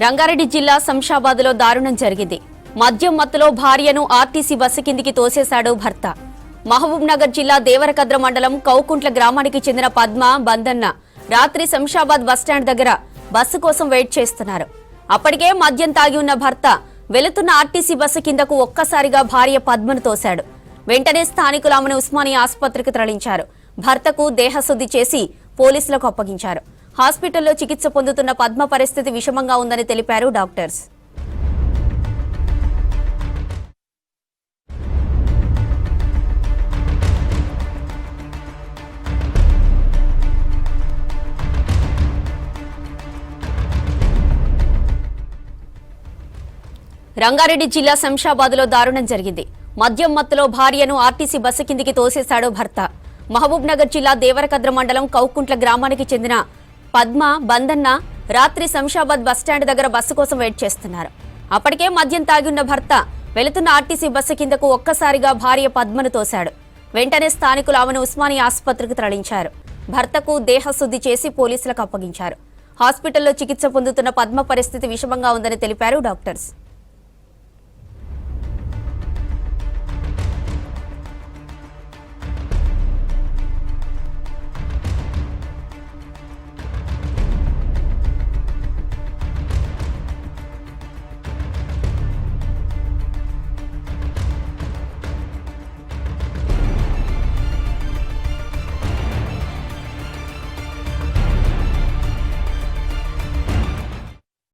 రంగారెడ్డి జిల్లా శంషాబాద్లో దారుణం జరిగింది. మద్యం మత్తులో భార్యను ఆర్టీసీ బస్సు కిందికి తోసేశాడు భర్త. మహబూబ్ నగర్ జిల్లా దేవరకద్ర మండలం కౌకుంట్ల గ్రామానికి చెందిన పద్మ, బందన్న రాత్రి శంషాబాద్ బస్టాండ్ దగ్గర బస్సు కోసం వెయిట్ చేస్తున్నారు. అప్పటికే మద్యం తాగి ఉన్న భర్త వెళుతున్న ఆర్టీసీ బస్సు కిందకు ఒక్కసారిగా భార్య పద్మను తోశాడు. వెంటనే స్థానికులు ఆమెను ఉస్మానియా ఆసుపత్రికి తరలించారు. భర్తకు దేహశుద్ధి చేసి పోలీసులకు అప్పగించారు. హాస్పిటల్లో చికిత్స పొందుతున్న పద్మ పరిస్థితి విషమంగా ఉందని తెలిపారు డాక్టర్స్. రంగారెడ్డి జిల్లా శంషాబాద్లో దారుణం జరిగింది. మద్యం మత్తులో భార్యను ఆర్టీసీ బస్సు కిందికి తోసేశాడు భర్త. మహబూబ్ నగర్ జిల్లా దేవరకద్ర మండలం కౌకుంట్ల గ్రామానికి చెందిన పద్మ, బందన్న రాత్రి శంషాబాద్ బస్టాండ్ దగ్గర బస్సు కోసం వెయిట్ చేస్తున్నారు. అప్పటికే మద్యం తాగి ఉన్న భర్త వెళుతున్న ఆర్టీసీ బస్సు కిందకు ఒక్కసారిగా భార్య పద్మను తోశాడు. వెంటనే స్థానికులు ఆమెను ఉస్మానియా ఆసుపత్రికి తరలించారు. భర్తకు దేహశుద్ధి చేసి పోలీసులకు అప్పగించారు. హాస్పిటల్లో చికిత్స పొందుతున్న పద్మ పరిస్థితి విషమంగా ఉందని తెలిపారు డాక్టర్స్.